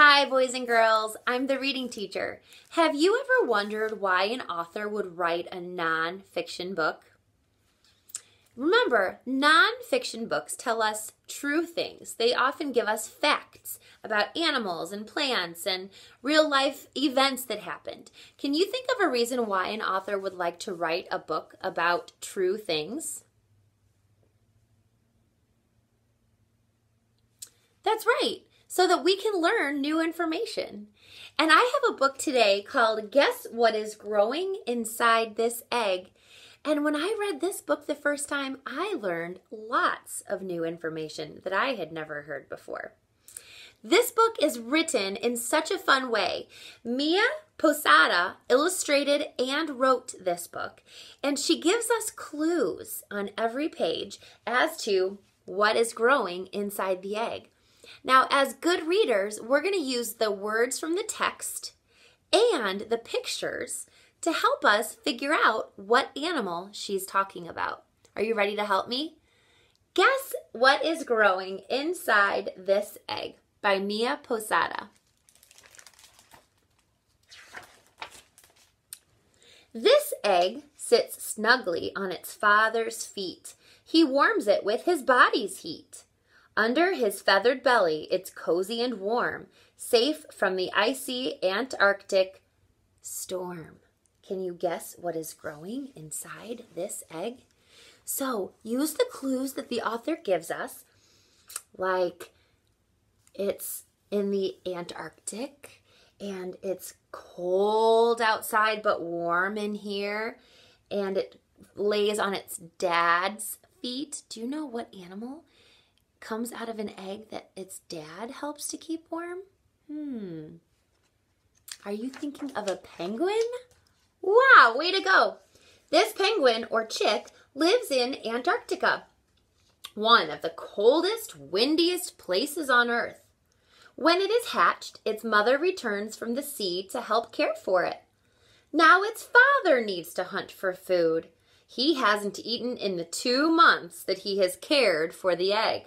Hi, boys and girls. I'm the reading teacher. Have you ever wondered why an author would write a non-fiction book? Remember, non-fiction books tell us true things. They often give us facts about animals and plants and real-life events that happened. Can you think of a reason why an author would like to write a book about true things? That's right, so that we can learn new information. And I have a book today called Guess What is Growing Inside This Egg? And when I read this book the first time, I learned lots of new information that I had never heard before. This book is written in such a fun way. Mia Posada illustrated and wrote this book, and she gives us clues on every page as to what is growing inside the egg. Now, as good readers, we're going to use the words from the text and the pictures to help us figure out what animal she's talking about. Are you ready to help me? Guess what is growing inside this egg by Mia Posada. This egg sits snugly on its father's feet. He warms it with his body's heat. Under his feathered belly, it's cozy and warm, safe from the icy Antarctic storm. Can you guess what is growing inside this egg? So use the clues that the author gives us, like it's in the Antarctic and it's cold outside but warm in here, and it lays on its dad's feet. Do you know what animal comes out of an egg that its dad helps to keep warm? Are you thinking of a penguin? Wow, way to go. This penguin or chick lives in Antarctica, one of the coldest, windiest places on Earth. When it is hatched, its mother returns from the sea to help care for it. Now its father needs to hunt for food. He hasn't eaten in the 2 months that he has cared for the egg.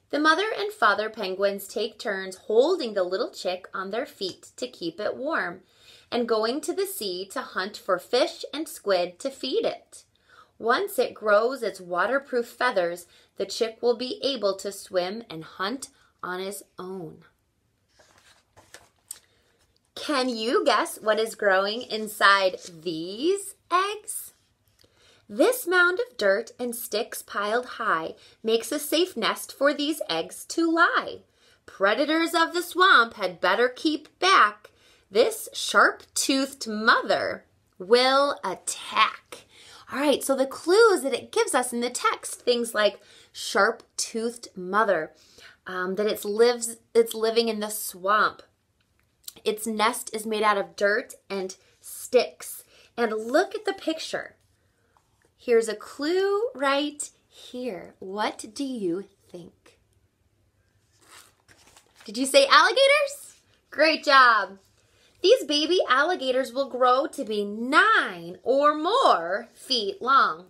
The mother and father penguins take turns holding the little chick on their feet to keep it warm, and going to the sea to hunt for fish and squid to feed it. Once it grows its waterproof feathers, the chick will be able to swim and hunt on its own. Can you guess what is growing inside these eggs? This mound of dirt and sticks piled high makes a safe nest for these eggs to lie. Predators of the swamp had better keep back. This sharp-toothed mother will attack. All right, so the clues that it gives us in the text, things like sharp-toothed mother, that it's living in the swamp. Its nest is made out of dirt and sticks. And look at the picture. Here's a clue right here. What do you think? Did you say alligators? Great job. These baby alligators will grow to be 9 or more feet long.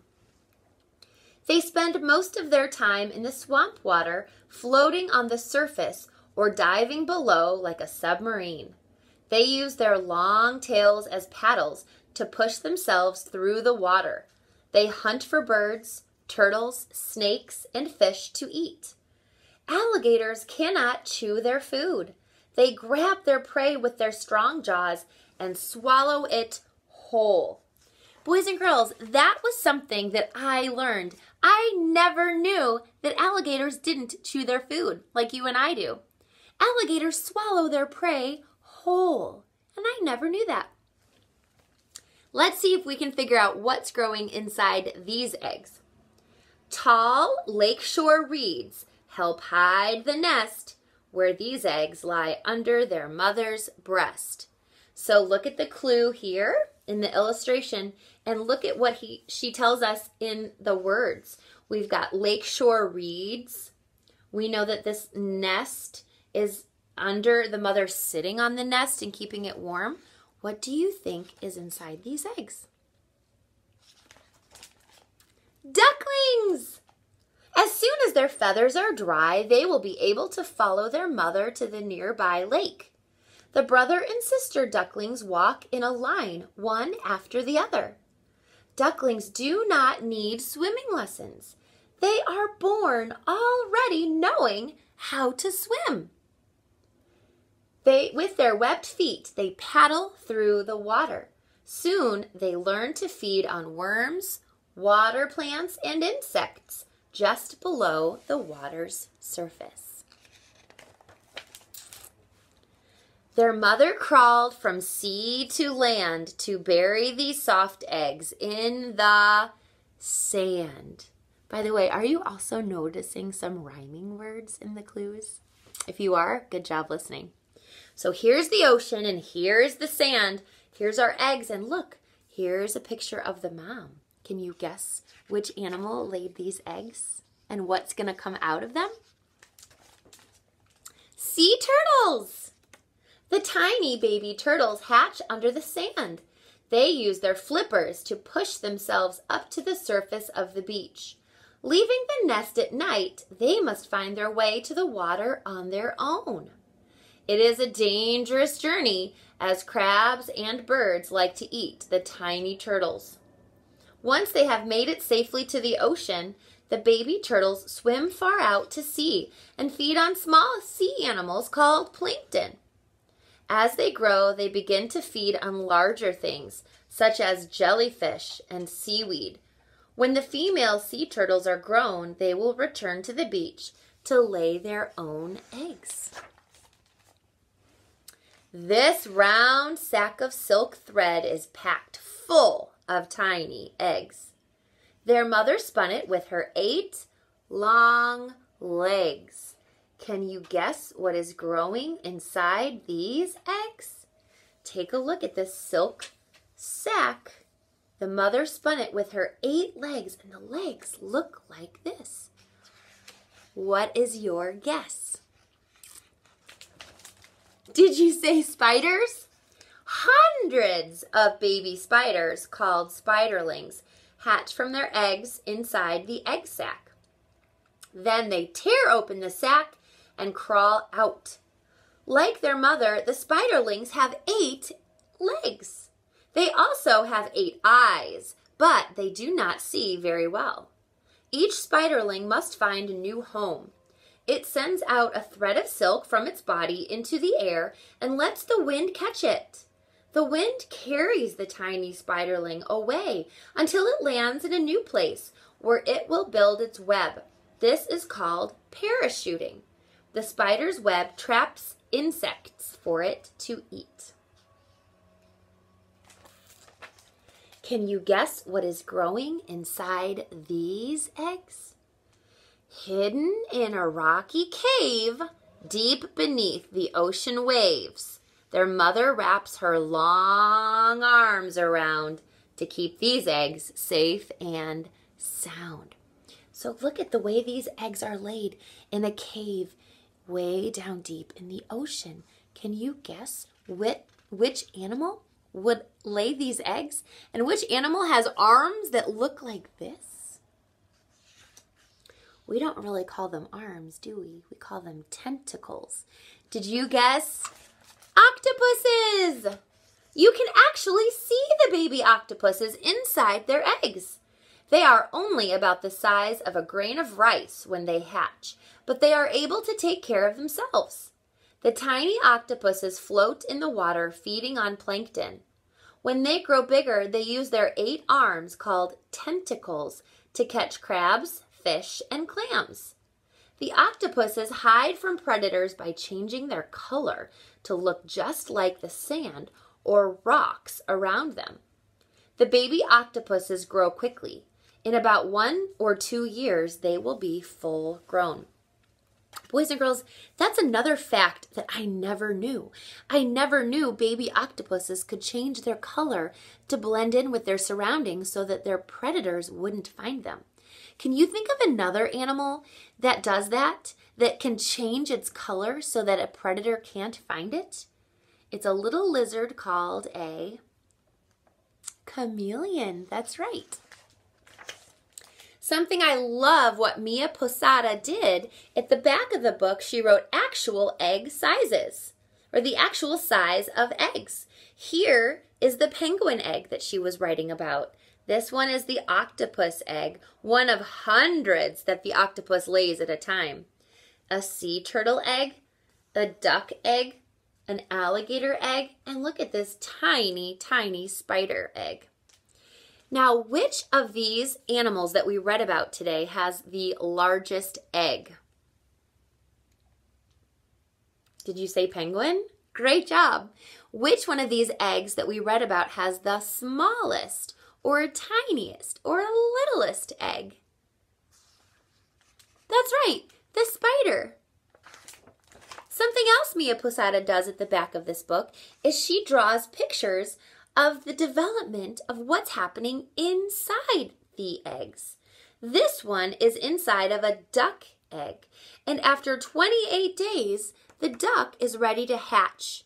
They spend most of their time in the swamp water, floating on the surface or diving below like a submarine. They use their long tails as paddles to push themselves through the water. They hunt for birds, turtles, snakes, and fish to eat. Alligators cannot chew their food. They grab their prey with their strong jaws and swallow it whole. Boys and girls, that was something that I learned. I never knew that alligators didn't chew their food like you and I do. Alligators swallow their prey whole, and I never knew that. Let's see if we can figure out what's growing inside these eggs. Tall lakeshore reeds help hide the nest where these eggs lie under their mother's breast. So look at the clue here in the illustration and look at what she tells us in the words. We've got lakeshore reeds. We know that this nest is under the mother sitting on the nest and keeping it warm. What do you think is inside these eggs? Ducklings! As soon as their feathers are dry, they will be able to follow their mother to the nearby lake. The brother and sister ducklings walk in a line, one after the other. Ducklings do not need swimming lessons. They are born already knowing how to swim. With their webbed feet, they paddle through the water. Soon they learn to feed on worms, water plants, and insects just below the water's surface. Their mother crawled from sea to land to bury these soft eggs in the sand. By the way, are you also noticing some rhyming words in the clues? If you are, good job listening. So here's the ocean and here's the sand. Here's our eggs, and look, here's a picture of the mom. Can you guess which animal laid these eggs and what's going to come out of them? Sea turtles! The tiny baby turtles hatch under the sand. They use their flippers to push themselves up to the surface of the beach. Leaving the nest at night, they must find their way to the water on their own. It is a dangerous journey, as crabs and birds like to eat the tiny turtles. Once they have made it safely to the ocean, the baby turtles swim far out to sea and feed on small sea animals called plankton. As they grow, they begin to feed on larger things, such as jellyfish and seaweed. When the female sea turtles are grown, they will return to the beach to lay their own eggs. This round sack of silk thread is packed full of tiny eggs. Their mother spun it with her 8 long legs. Can you guess what is growing inside these eggs? Take a look at this silk sack. The mother spun it with her 8 legs, and the legs look like this. What is your guess? Did you say spiders? Hundreds of baby spiders, called spiderlings, hatch from their eggs inside the egg sac. Then they tear open the sac and crawl out. Like their mother, the spiderlings have 8 legs. They also have 8 eyes, but they do not see very well. Each spiderling must find a new home. It sends out a thread of silk from its body into the air and lets the wind catch it. The wind carries the tiny spiderling away until it lands in a new place where it will build its web. This is called parachuting. The spider's web traps insects for it to eat. Can you guess what is growing inside these eggs? Hidden in a rocky cave deep beneath the ocean waves, their mother wraps her long arms around to keep these eggs safe and sound. So look at the way these eggs are laid in a cave way down deep in the ocean. Can you guess which animal would lay these eggs? And which animal has arms that look like this? We don't really call them arms, do we? We call them tentacles. Did you guess? Octopuses! You can actually see the baby octopuses inside their eggs. They are only about the size of a grain of rice when they hatch, but they are able to take care of themselves. The tiny octopuses float in the water feeding on plankton. When they grow bigger, they use their 8 arms called tentacles to catch crabs, fish, and clams. The octopuses hide from predators by changing their color to look just like the sand or rocks around them. The baby octopuses grow quickly. In about 1 or 2 years, they will be full grown. Boys and girls, that's another fact that I never knew. I never knew baby octopuses could change their color to blend in with their surroundings so that their predators wouldn't find them. Can you think of another animal that does that can change its color so that a predator can't find it? It's a little lizard called a chameleon. That's right. Something I love what Mia Posada did, at the back of the book, she wrote actual egg sizes, or the actual size of eggs. Here is the penguin egg that she was writing about. This one is the octopus egg, one of hundreds that the octopus lays at a time. A sea turtle egg, a duck egg, an alligator egg, and look at this tiny, tiny spider egg. Now, which of these animals that we read about today has the largest egg? Did you say penguin? Great job. Which one of these eggs that we read about has the smallest or tiniest or littlest egg? That's right, the spider. Something else Mia Posada does at the back of this book is she draws pictures of the development of what's happening inside the eggs. This one is inside of a duck egg, and after 28 days, the duck is ready to hatch.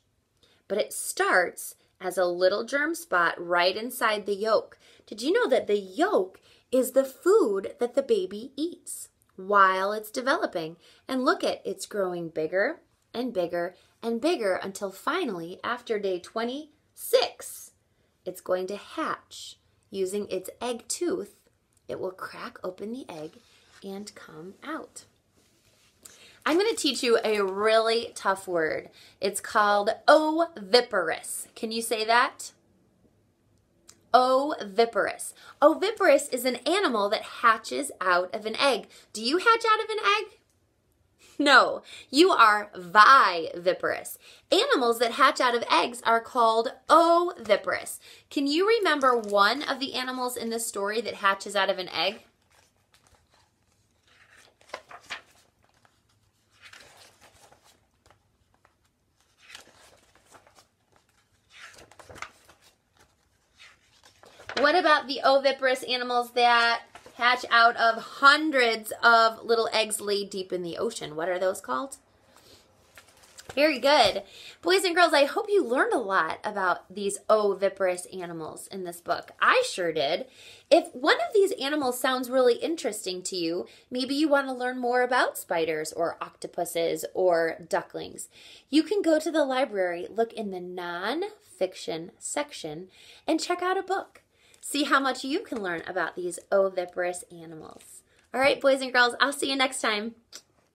But it starts as a little germ spot right inside the yolk. Did you know that the yolk is the food that the baby eats while it's developing? And look at, it's growing bigger and bigger and bigger until finally, after day 26, it's going to hatch. Using its egg tooth, it will crack open the egg and come out. I'm going to teach you a really tough word. It's called oviparous. Can you say that? Oviparous. Oviparous is an animal that hatches out of an egg. Do you hatch out of an egg? No, you are viviparous. Animals that hatch out of eggs are called oviparous. Can you remember one of the animals in this story that hatches out of an egg? What about the oviparous animals that hatch out of hundreds of little eggs laid deep in the ocean? What are those called? Very good. Boys and girls, I hope you learned a lot about these oviparous animals in this book. I sure did. If one of these animals sounds really interesting to you, maybe you want to learn more about spiders or octopuses or ducklings, you can go to the library, look in the non-fiction section, and check out a book. See how much you can learn about these oviparous animals. All right, boys and girls, I'll see you next time.